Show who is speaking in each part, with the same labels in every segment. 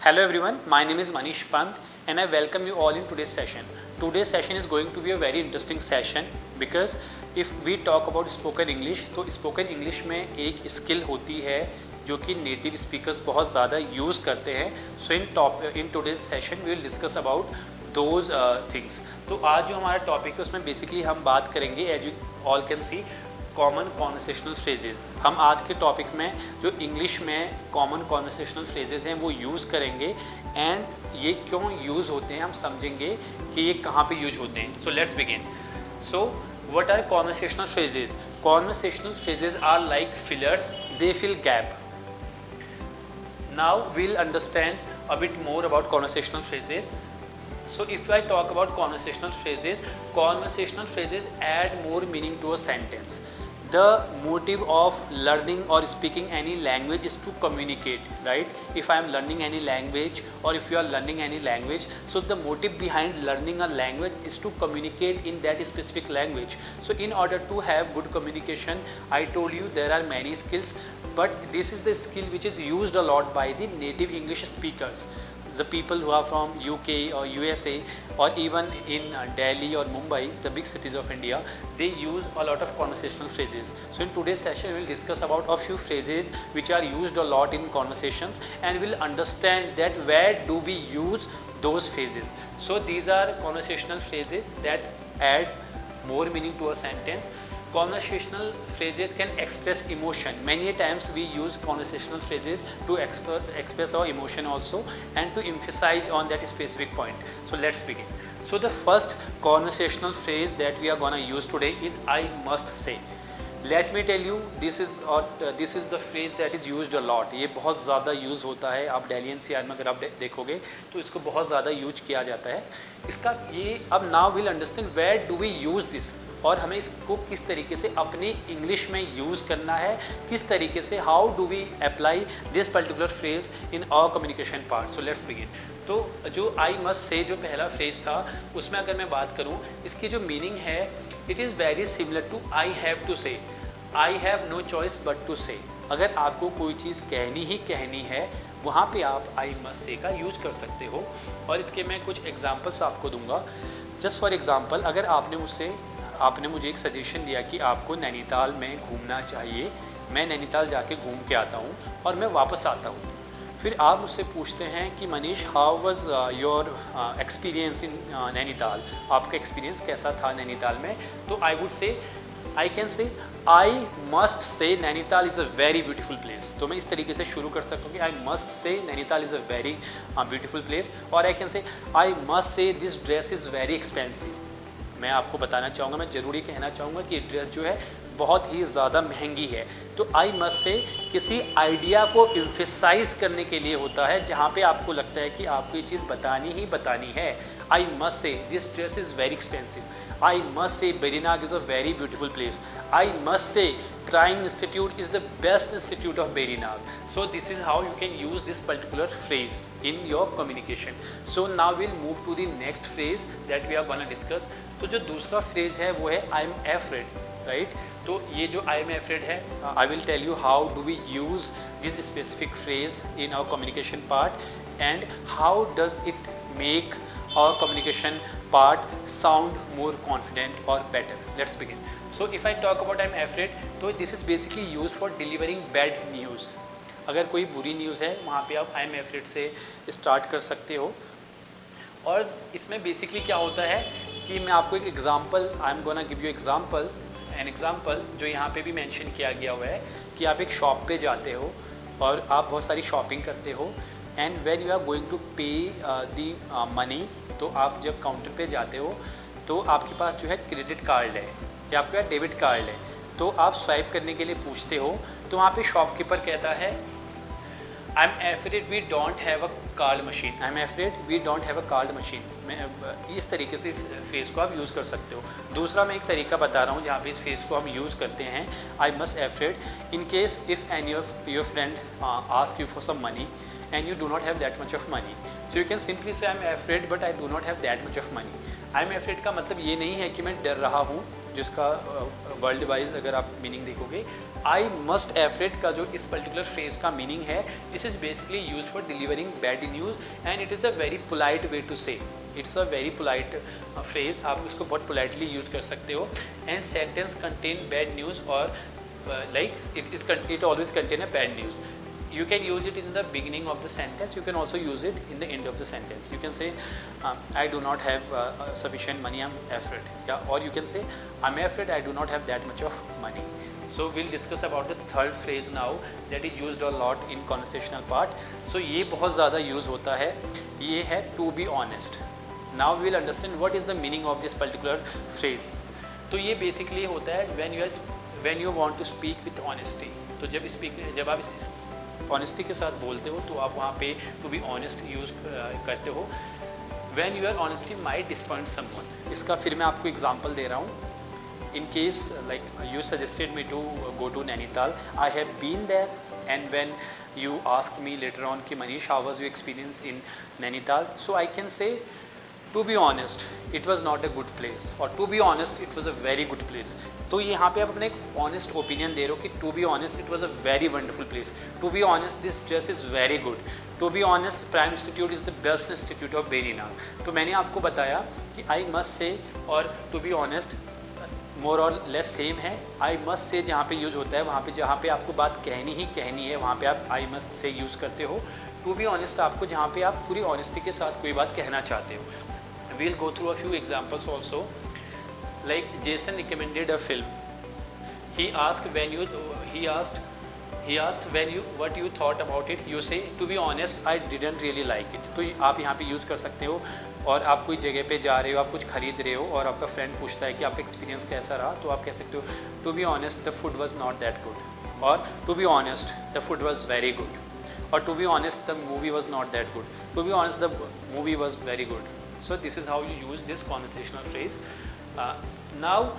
Speaker 1: Hello everyone, my name is Manish Pant and I welcome you all in today's session. Today's session is going to be a very interesting session because if we talk about spoken English, तो spoken English में एक skill होती है जो कि native speakers बहुत ज़्यादा use करते हैं. So in today's session we will discuss about those things. तो आज जो हमारा टॉपिक है उसमें बेसिकली हम बात करेंगे, as you all can see, common conversational phrases. हम आज के टॉपिक में जो इंग्लिश में कॉमन कॉन्वर्सेशनल फ्रेजेस हैं वो यूज़ करेंगे एंड ये क्यों यूज़ होते हैं हम समझेंगे कि ये कहाँ पे यूज होते हैं. So let's begin. So what are conversational phrases? Conversational phrases are like fillers, they fill gap. Now we'll understand a bit more about conversational phrases. So if I talk about conversational phrases add more meaning to a sentence. The motive of learning or speaking any language is to communicate, right? If I am learning any language or if you are learning any language, so the motive behind learning a language is to communicate in that specific language. So in order to have good communication, I told you there are many skills, but this is the skill which is used a lot by the native English speakers. The people who are from UK or USA or even in Delhi or Mumbai, the big cities of India, they use a lot of conversational phrases. So in today's session we will discuss about a few phrases which are used a lot in conversations and we'll understand that where do we use those phrases. So these are conversational phrases that add more meaning to a sentence. Conversational phrases can express emotion. Many times we use conversational phrases to express our emotion also and to emphasize on that specific point. So let's begin. So the first conversational phrase that we are gonna use today is I must say. Let me tell you, this is the phrase that is used a lot. ये बहुत ज़्यादा use होता है. आप Delhi NCR में अगर आप देखोगे तो इसको बहुत ज़्यादा यूज किया जाता है. इसका ये अब now will understand where do we use this और हमें इसको किस तरीके से अपनी इंग्लिश में यूज़ करना है, किस तरीके से how do we apply this particular phrase in our communication part. So let's begin. तो जो आई मस्ट से जो पहला फ्रेज था उसमें अगर मैं बात करूं, इसकी जो मीनिंग है it is very similar to I have to say. I have no choice but to say. अगर आपको कोई चीज़ कहनी है वहाँ पे आप आई मस्ट से का यूज कर सकते हो. और इसके मैं कुछ एग्जांपल्स आपको दूंगा. जस्ट फॉर एग्जांपल, अगर आपने मुझे एक सजेशन दिया कि आपको नैनीताल में घूमना चाहिए, मैं नैनीताल जाके घूम के आता हूँ और मैं वापस आता हूँ. फिर आप मुझसे पूछते हैं कि Manish, how was your experience in Nainital? आपका एक्सपीरियंस कैसा था नैनीताल में? तो आई can say I must say Nainital is a very beautiful place. तो मैं इस तरीके से शुरू कर सकता हूँ कि I must say Nainital is a very beautiful place. और I can say I must say this dress is very expensive. मैं आपको बताना चाहूँगा, मैं ज़रूरी कहना चाहूँगा कि ड्रेस जो है बहुत ही ज़्यादा महंगी है. तो आई मस्ट से किसी आइडिया को एम्फेसाइज करने के लिए होता है जहाँ पे आपको लगता है कि आपको ये चीज़ बतानी है. आई must say this dress is very expensive. I must से Berinag is a very beautiful place. I must से Crime Institute is the best institute of Berinag. So this is how you can use this particular phrase in your communication. So now we'll move to the next phrase that we are going to discuss. तो जो दूसरा phrase है वो है I am afraid, right? तो ये जो I am afraid है, I will tell you how do we use this specific phrase in our communication part and how does it make our communication part sound more confident or better. Let's begin. So if I talk about I'm afraid, तो this is basically used for delivering bad news. अगर कोई बुरी news है वहाँ पे आप I'm afraid से start कर सकते हो. और इसमें बेसिकली क्या होता है कि मैं आपको एक example, I am gonna give you an example जो यहाँ पे भी मेंशन किया गया हुआ है कि आप एक शॉप पे जाते हो और आप बहुत सारी शॉपिंग करते हो and when you are going to pay the money, तो आप जब काउंटर पे जाते हो तो आपके पास जो है क्रेडिट कार्ड है या आपके पास डेबिट कार्ड है. तो आप स्वाइप करने के लिए पूछते हो तो वहाँ पे शॉपकीपर कहता है I am afraid we don't have a card machine. I am afraid we don't have a card machine. मैं इस तरीके से इस फेस को आप यूज़ कर सकते हो. दूसरा मैं एक तरीका बता रहा हूँ जहाँ पे इस फेस को हम यूज़ करते हैं, I must afraid in case if any of your friend ask you for some money and you do not have that much of money. So you can simply say I'm afraid but I do not have that much of money. I'm afraid का मतलब ये नहीं है कि मैं डर रहा हूँ, जिसका वर्ल्ड वाइज अगर आप मीनिंग देखोगे, आई मस्ट एफ्रेड का जो इस पर्टिकुलर फ्रेज का मीनिंग है, this is basically use for delivering bad news and it is a very polite way to say, it's a very polite phrase, आप इसको बहुत पोलाइटली यूज़ कर सकते हो। And sentence contain bad news और like it always contain a bad news. You can use it in the beginning of the sentence, you can also use it in the end of the sentence. You can say I do not have sufficient money, I'm afraid. Yeah, or you can say I'm afraid I do not have that much of money. So we'll discuss about the third phrase now that is used a lot in conversational part. So ये बहुत ज़्यादा use होता है, ये है to be honest. Now we will understand what is the meaning of this particular phrase. तो ये basically होता है when you want to speak with honesty. तो जब आप honesty के साथ बोलते हो तो आप वहाँ पे to be honest यूज़ करते हो. When your honesty might disappoint someone. इसका फिर मैं आपको एग्जांपल दे रहा हूँ. In case like you suggested me to go to Nainital, I have been there, and when you asked me later on कि Manish, how was your experience in Nainital? So I can say, to be honest, it was not a good place, or to be honest, it was a very good place. तो यहाँ पे आप अपने एक honest opinion दे रहे हो कि to be honest, it was a very wonderful place. To be honest, this dress is very good. To be honest, Prime Institute is the best institute of Berinag. तो मैंने आपको बताया कि I must say और to be honest मोर और less same है. आई must से जहाँ पे यूज़ होता है, वहाँ पे जहाँ पे आपको बात कहनी ही कहनी है, वहाँ पे आप आई मस्ट से यूज़ करते हो. टू बी ऑनेस्ट आपको जहाँ पे आप पूरी ऑनेस्टी के साथ कोई बात कहना चाहते हो. We'll go through a few examples also. Like Jason recommended a film. He asked when you what you thought about it. You say to be honest I didn't really like it. तो आप यहाँ पे use कर सकते हो. और आप कोई जगह पे जा रहे हो, आप कुछ खरीद रहे हो और आपका फ्रेंड पूछता है कि आपका एक्सपीरियंस कैसा रहा, तो आप कह सकते हो to be honest the food was not that good, और to be honest the food was very good, और to be honest the movie was not that good, to be honest the movie was very good. So this is how you use this conversational phrase. Now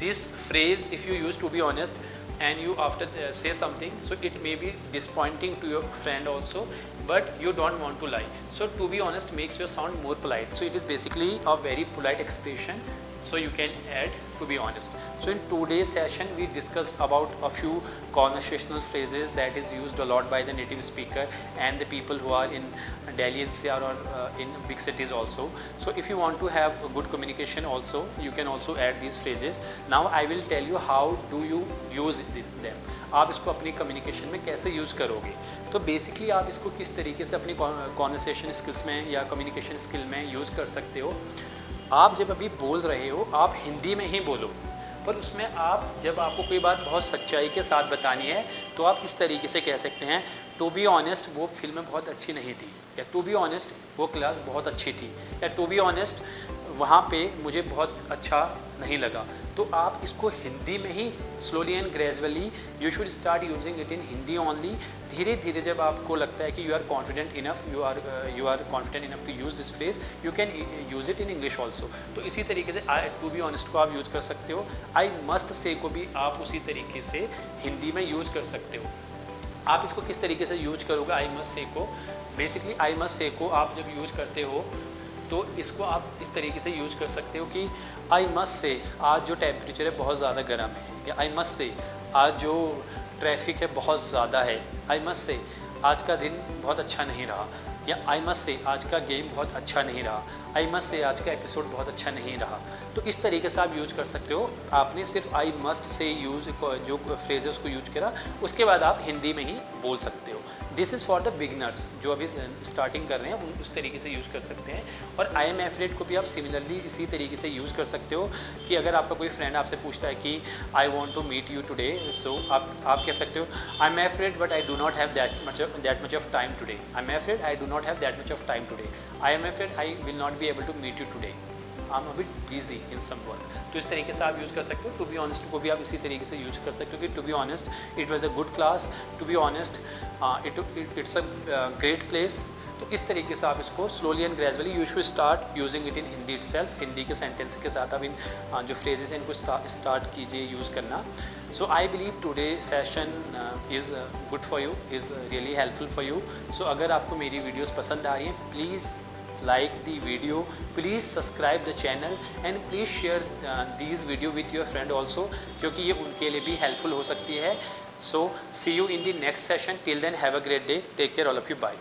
Speaker 1: this phrase, if you use to be honest and you after say something, so it may be disappointing to your friend also, but you don't want to lie. So to be honest makes you sound more polite. So it is basically a very polite expression. So you can add to be honest. So in today's session we discussed about a few conversational phrases that is used a lot by the native speaker and the people who are in Delhi NCR or in big cities also. So if you want to have a good communication also, you can also add these phrases. Now I will tell you how do you use them. आप इसको अपनी communication में कैसे use करोगे. तो basically आप इसको किस तरीके से अपनी कॉन्वर्सेशन स्किल्स में या कम्युनिकेशन स्किल में यूज़ कर सकते हो. आप जब अभी बोल रहे हो आप हिंदी में ही बोलो, पर उसमें आप जब आपको कोई बात बहुत सच्चाई के साथ बतानी है तो आप इस तरीके से कह सकते हैं टू बी ऑनेस्ट वो फिल्म बहुत अच्छी नहीं थी, या टू बी ऑनेस्ट वो क्लास बहुत अच्छी थी, या टू बी ऑनेस्ट वहाँ पे मुझे बहुत अच्छा नहीं लगा. तो आप इसको हिंदी में ही slowly and gradually you should start using it in Hindi only. धीरे धीरे जब आपको लगता है कि you are confident enough, you are confident enough to use this phrase, you can use it in English also. तो इसी तरीके से आई टू बी ऑनेस्ट को आप यूज़ कर सकते हो. आई मस्ट से को भी आप उसी तरीके से हिंदी में यूज़ कर सकते हो. आप इसको किस तरीके से यूज करोगे आई मस्ट से को. बेसिकली आई मस्ट से को आप जब यूज करते हो तो इसको आप इस तरीके से यूज कर सकते हो कि आई मस्ट से आज जो टेम्परेचर है बहुत ज़्यादा गर्म है, या आई मस्ट से आज जो ट्रैफिक है बहुत ज़्यादा है, आई मस्ट से आज का दिन बहुत अच्छा नहीं रहा, या आई मस्ट से आज का गेम बहुत अच्छा नहीं रहा, आई मस्ट से आज का एपिसोड बहुत अच्छा नहीं रहा. तो इस तरीके से आप यूज कर सकते हो. आपने सिर्फ आई मस्ट से यूज जो फ्रेज है उसको यूज करा, उसके बाद आप हिंदी में ही बोल सकते हो. This is for the beginners जो अभी स्टार्टिंग कर रहे हैं, उस तरीके से यूज़ कर सकते हैं. और आई एम एफ्रेड को भी आप सिमिलरली इसी तरीके से यूज़ कर सकते हो कि अगर आपका कोई फ्रेंड आपसे पूछता है कि I want to meet you today, so आप कह सकते हो I am afraid but I do not have that much of time today. I am afraid I do not have that much of time today. I am afraid I will not be able to meet you today, I am a bit busy in some work. तो इस तरीके से आप use कर सकते हो. To be honest को भी आप इसी तरीके से यूज़ कर सकते हो कि to be honest it was a good class, to be honest it's a great place. तो इस तरीके से आप इसको slowly and gradually you should start using it in Hindi itself. Hindi के सेंटेंस के साथ आप इन जो फ्रेजेस हैं इनको स्टार्ट कीजिए यूज़ करना. So I believe today session is good for you, is really helpful for you. So अगर आपको मेरी वीडियोज़ पसंद आ रही हैं please like the video, please subscribe the channel and please share these video with your friend also, क्योंकि ये उनके लिए भी helpful हो सकती है. So see you in the next session. Till then, have a great day. Take care all of you. Bye.